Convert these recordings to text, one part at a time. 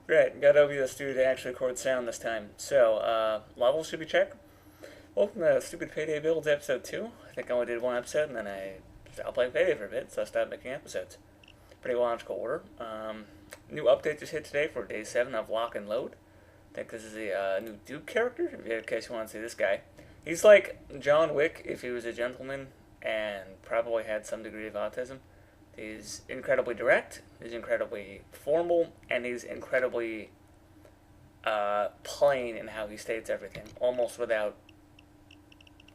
Great, got OBS Studio to actually record sound this time. So, levels should be checked. Welcome to Stupid Payday Builds episode 2. I think I only did one episode and then I stopped playing Payday for a bit, so I stopped making episodes. Pretty logical order. New update just hit today for day 7 of Lock and Load. I think this is the new Duke character, in case you want to see this guy. He's like John Wick if he was a gentleman and probably had some degree of autism. He's incredibly direct, he's incredibly formal, and he's incredibly plain in how he states everything, almost without.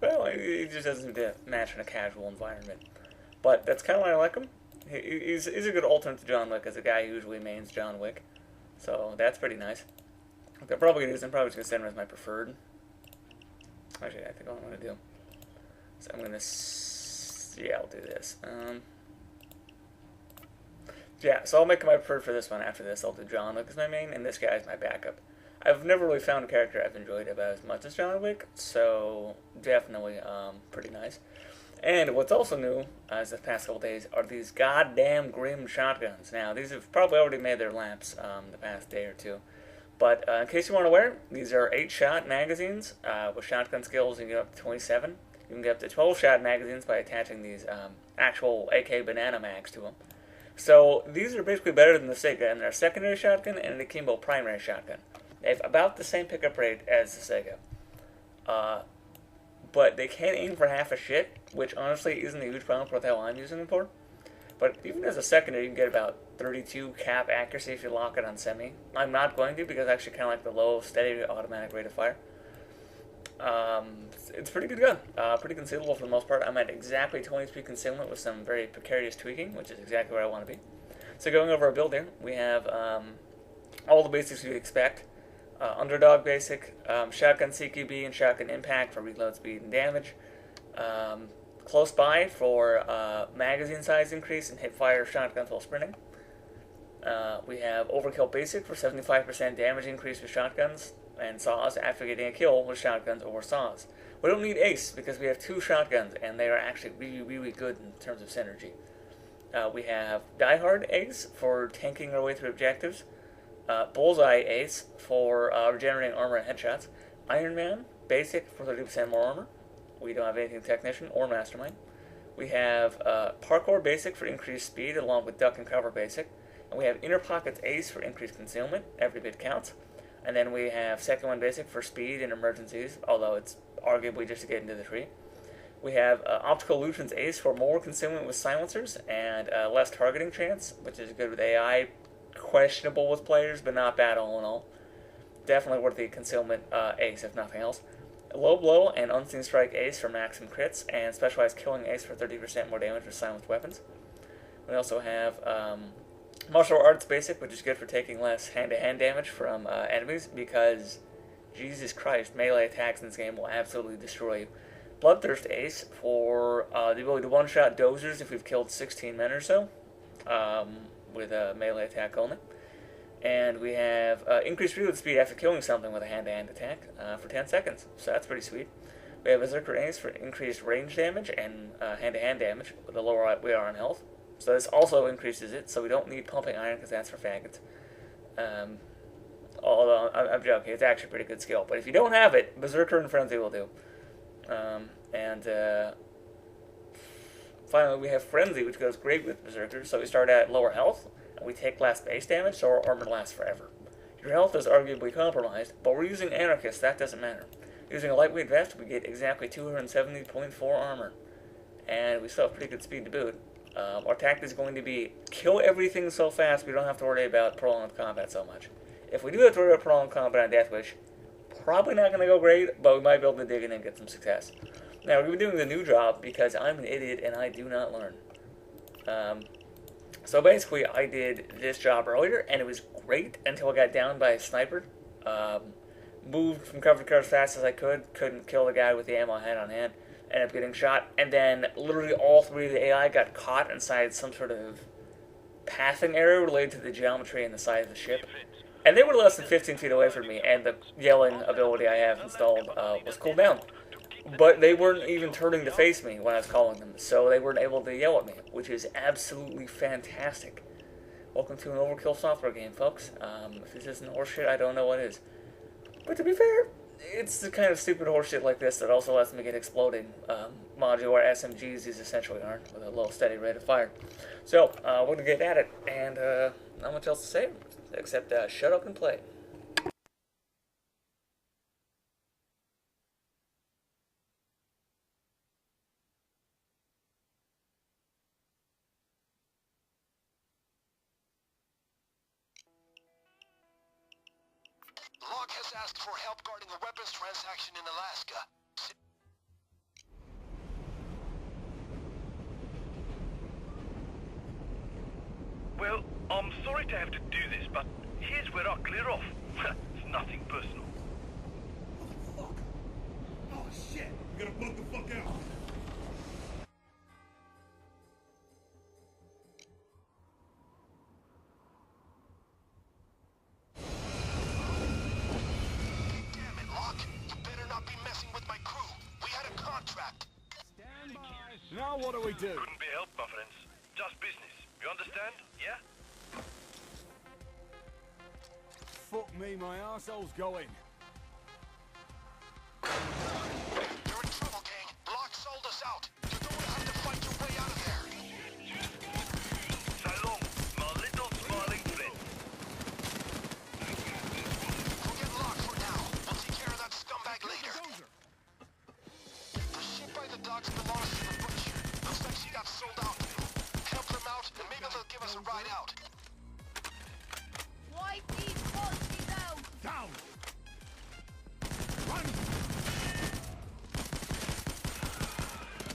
Well, he just doesn't seem to match in a casual environment. But that's kind of why I like him. He's a good alternate to John Wick, as a guy who usually mains John Wick. So that's pretty nice. What I'm probably going to do is I'm probably just going to send him as my preferred. Actually, I think what I'm going to do. So I'm going to. Yeah, I'll do this. Yeah, so I'll make my preferred for this one. After this, I'll do John Wick as my main, and this guy's my backup. I've never really found a character I've enjoyed about as much as John Wick, so definitely pretty nice. And what's also new, as the past couple days, are these goddamn Grim shotguns. Now, these have probably already made their laps the past day or two. But in case you weren't aware, these are 8-shot magazines with shotgun skills. You can get up to 27. You can get up to 12-shot magazines by attaching these actual AK banana mags to them. So these are basically better than the Sega, and they're a secondary shotgun and an Akimbo primary shotgun. They have about the same pickup rate as the Sega. But they can't aim for half a shit, which honestly isn't a huge problem for what the hell I'm using them for. But even as a secondary, you can get about 32 cap accuracy if you lock it on semi. I'm not going to because I actually kind of like the low, steady, automatic rate of fire. It's a pretty good gun. Pretty concealable for the most part. I'm at exactly 20 speed concealment with some very precarious tweaking, which is exactly where I want to be. So going over our build here, we have all the basics you'd expect. Underdog basic, shotgun CQB and shotgun impact for reload speed and damage. Close by for magazine size increase and hip fire shotguns while sprinting. We have overkill basic for 75% damage increase with shotguns and saws after getting a kill with shotguns or saws. We don't need ace because we have 2 shotguns and they are actually really, really good in terms of synergy. We have diehard ace for tanking our way through objectives. Bullseye ace for regenerating armor and headshots. Iron Man basic for 30% more armor. We don't have anything technician or mastermind. We have parkour basic for increased speed along with duck and cover basic. And we have inner pockets ace for increased concealment. Every bit counts. And then we have second one basic for speed in emergencies, although it's arguably just to get into the tree. We have optical illusions ace for more concealment with silencers and less targeting chance, which is good with AI. Questionable with players, but not bad all in all. Definitely worth the concealment ace, if nothing else. Low blow and unseen strike ace for maximum crits, and specialized killing ace for 30% more damage with silenced weapons. We also have martial arts basic, which is good for taking less hand-to-hand damage from enemies, because Jesus Christ, melee attacks in this game will absolutely destroy you. Bloodthirst ace for the ability to one-shot dozers if we've killed 16 men or so. With a melee attack only. And we have increased reload speed after killing something with a hand-to-hand attack for 10 seconds. So that's pretty sweet. We have Berserker ace for increased range damage and hand-to-hand damage the lower we are on health. So this also increases it, so we don't need pumping iron because that's for faggots. Although, I'm joking, it's actually a pretty good skill. But if you don't have it, Berserker and Frenzy will do. Finally, we have Frenzy, which goes great with Berserker, so we start at lower health, and we take less base damage, so our armor lasts forever. Your health is arguably compromised, but we're using Anarchist, that doesn't matter. Using a lightweight vest, we get exactly 270.4 armor, and we still have pretty good speed to boot. Our tactic is going to be kill everything so fast we don't have to worry about prolonged combat so much. If we do have to worry about prolonged combat on Death Wish, probably not going to go great, but we might be able to dig in and get some success. Now, we're going to be doing the new job because I'm an idiot and I do not learn. So basically, I did this job earlier, and it was great until I got downed by a sniper. Moved from cover to cover as fast as I could, couldn't kill the guy with the ammo I had on hand, ended up getting shot, and then literally all 3 of the AI got caught inside some sort of pathing error related to the geometry and the size of the ship. And they were less than 15 feet away from me, and the yelling ability I have installed was cooled down. But they weren't even turning to face me when I was calling them, so they weren't able to yell at me, which is absolutely fantastic. Welcome to an Overkill software game, folks. If this isn't horseshit, I don't know what is. But to be fair, it's the kind of stupid horseshit like this that also lets me get exploding modular SMGs these essentially aren't, with a low steady rate of fire. So, we're gonna get at it, and not much else to say, except shut up and play. Locke has asked for help guarding a weapons transaction in Alaska. Well, I'm sorry to have to do this, but here's where I clear off. It's nothing personal. Fuck! Oh shit! We gotta bug the fuck out! Damn it, Locke! You better not be messing with my crew. We had a contract. Stand by! Now what do we do? Couldn't be helped, my friends. Just business. You understand? Yeah? Fuck me, my arsehole's going. You're in trouble, gang. Locke sold us out. You're going to have to fight your way out of there. So long, my little smiling friend. Forget Locke for now. We'll take care of that scumbag later. The ship by the docks belongs to the butcher. Looks like she got sold out. Help them out, and maybe they'll give us a ride out. Wipe these monsters out! Down! Run!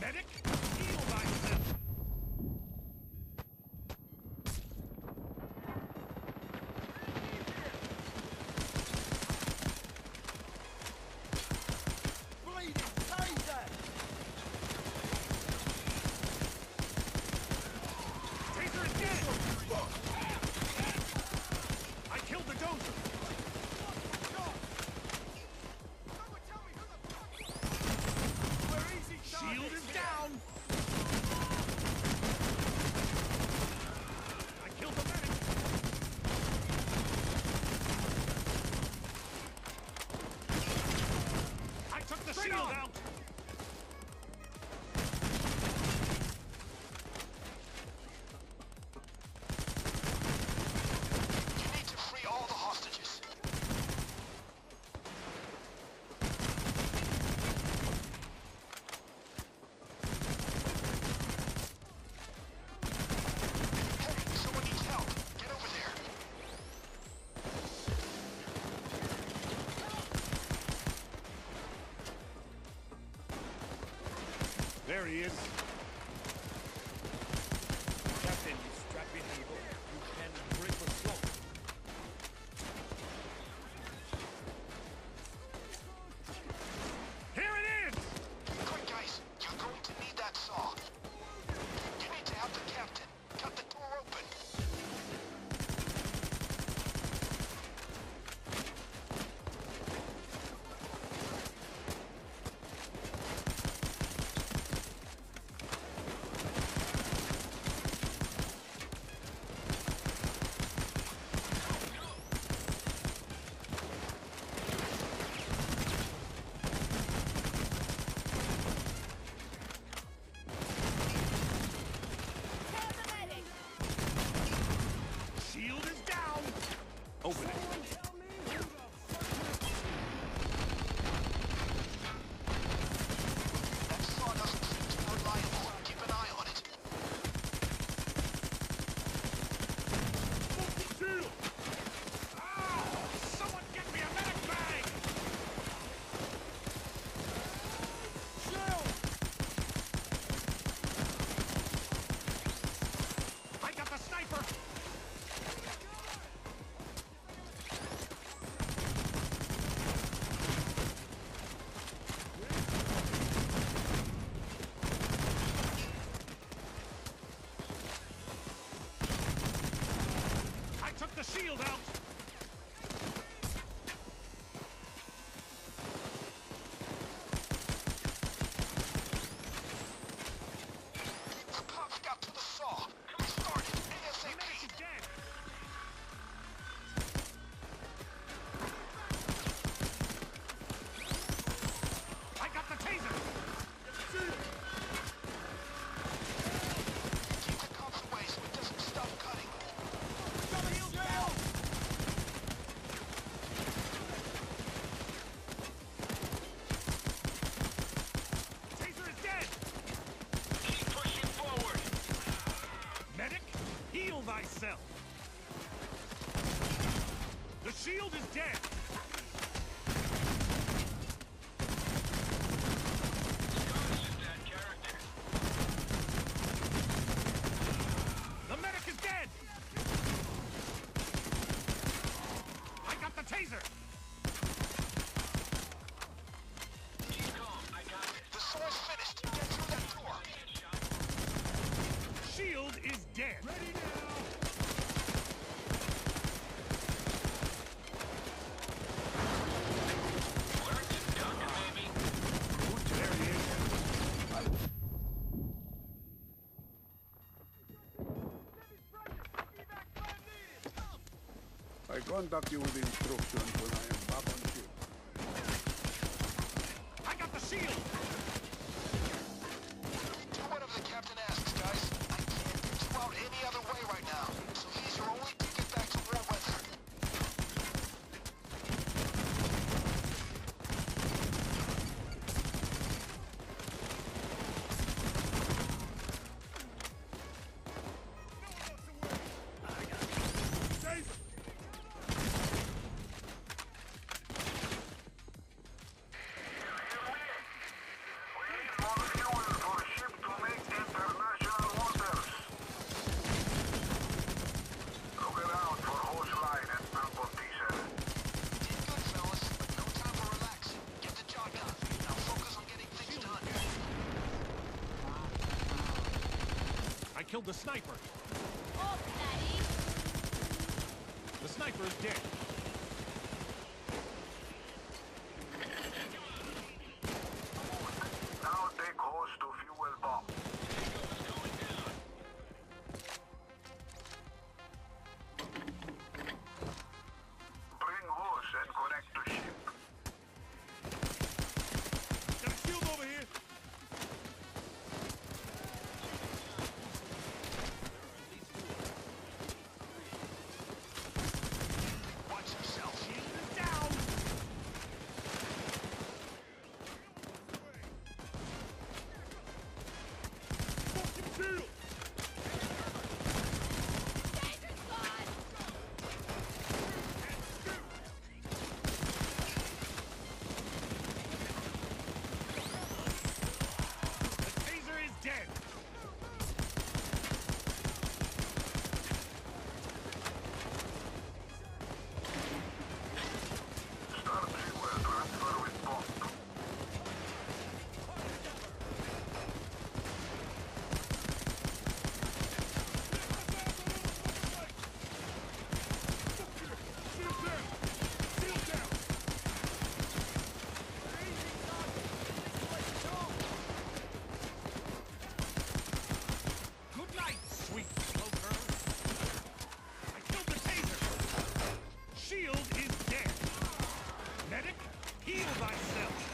Medic! Heal thyself! Bleeding taser! Taser is dead! I killed the dozer! Shield is down! I killed the medic! I took the shield out! You need to free all the hostages. Hey, someone needs help. Get over there. There he is. Captain, you strap in evil. You can break the slope. Here it is! Quick, guys. You're going to need that saw. You need to help the captain. Cut the door open. shield is dead. The medic is dead. I got the taser. The saw's finished. Get through that door. Shield is dead. Ready now. I contact you with instructions when I am back on ship. I got the shield. Do whatever the captain asks, guys. I can't get you out any other way right now. So he's your only ticket back to war weather. I killed the sniper. Up, Daddy. The sniper is dead. Now take hose to fuel bomb. Bring hose and connect to ship. Got a shield over here. Watch yourself. Shield is down. Fucking shield. Taser's gone. The taser is dead. Start fuel transfer with bomb. Shield down. Shield down. Good night, sweet smoker. I killed the taser. Shield is dead. Medic, heal thyself.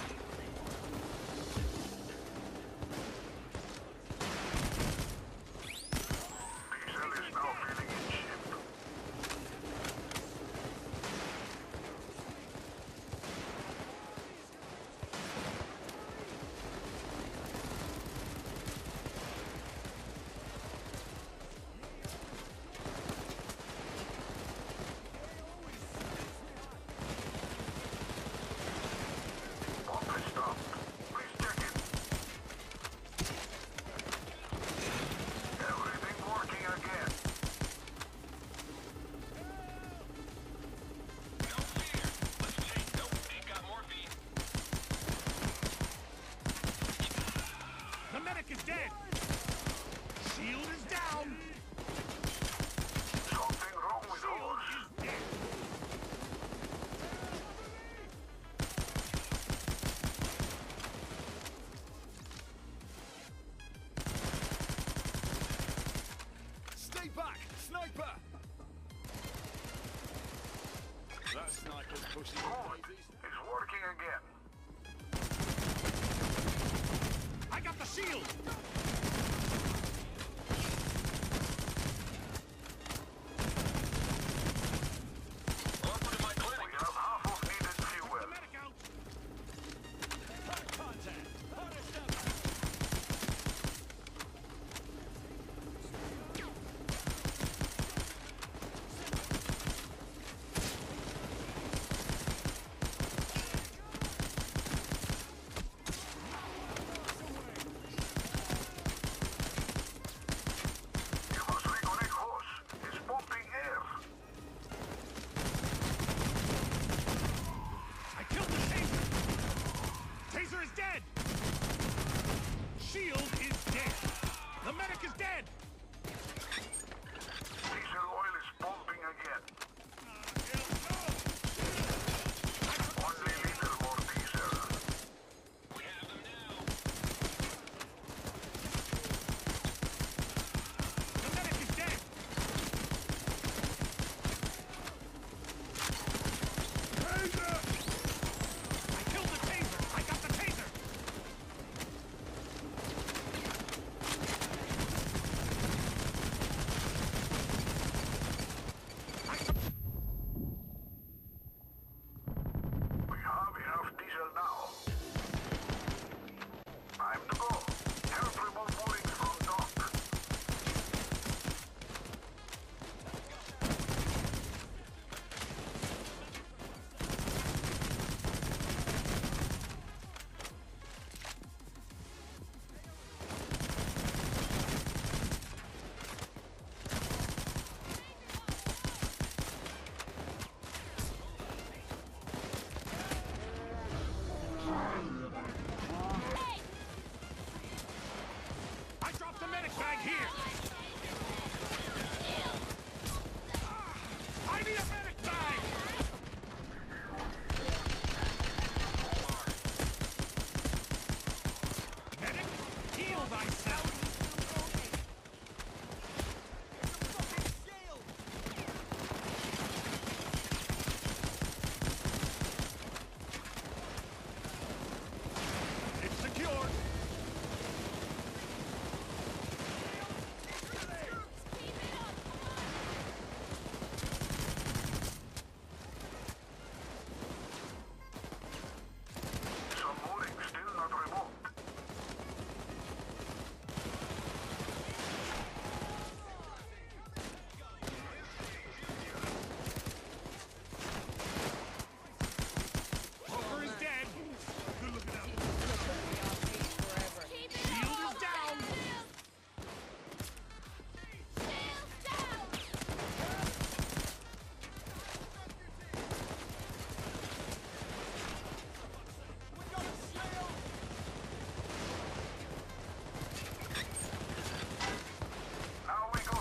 Diesel is now filling in ship. Bomb is stopped. Please check it. Everything working again. No fear. Let's take. Nope, ain't got morphine. The medic is dead. Shield is down. Something wrong with Shield hose. is dead. Stay back, sniper! That sniper's pushing Good. the daisies. It's working again. I got the shield. Welcome to my clinic. We have half of needed The fuel. medic out. Hard contact! Harder stuff! here! I need a medic bag! Medic, heal thyself! It's secured! Some mooring still not removed. Hooker is dead! Good looking out! Keep it Shield up. is down! Shields down. Now we go.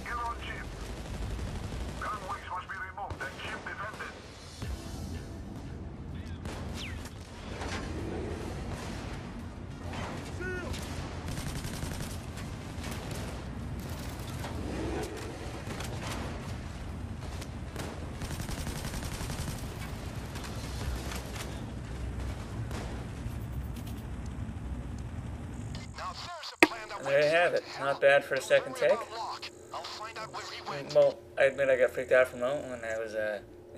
Get on ship. Gunways must be removed and ship defended. Now there's a plan that There you have it. Not bad for a second take. I'll find out where he went. Well, I admit I got freaked out for a moment when I was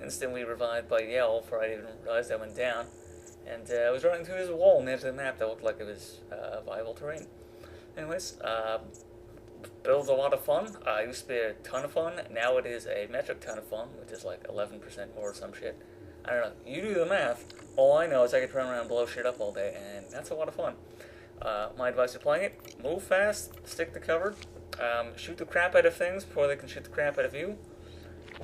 instantly revived by Yell before I even realized I went down. And I was running through this wall near the map that looked like it was viable terrain. Anyways, build's a lot of fun. It used to be a ton of fun. Now it is a metric ton of fun, which is like 11% more or some shit. I don't know. You do the math. All I know is I could run around and blow shit up all day, and that's a lot of fun. My advice to playing it, move fast, stick to cover, shoot the crap out of things before they can shoot the crap out of you.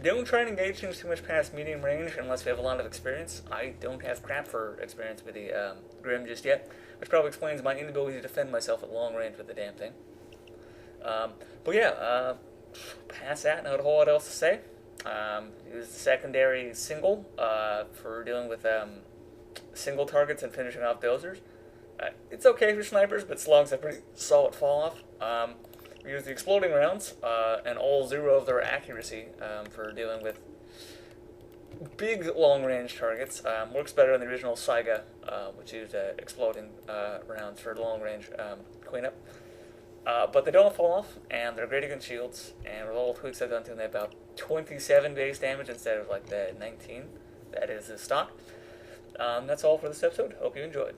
Don't try and engage things too much past medium range unless you have a lot of experience. I don't have crap for experience with the Grim just yet, which probably explains my inability to defend myself at long range with the damn thing. But yeah, past that, not a whole lot else to say. It was the secondary single for dealing with single targets and finishing off dozers. It's okay for snipers, but slugs have pretty solid fall off. We use the exploding rounds and all 0 of their accuracy for dealing with big long-range targets. Works better than the original Saiga, which used exploding rounds for long-range cleanup. But they don't fall off, and they're great against shields, and with all the tweaks I've done to them, they have about 27 base damage instead of like the 19. That is the stock. That's all for this episode. Hope you enjoyed.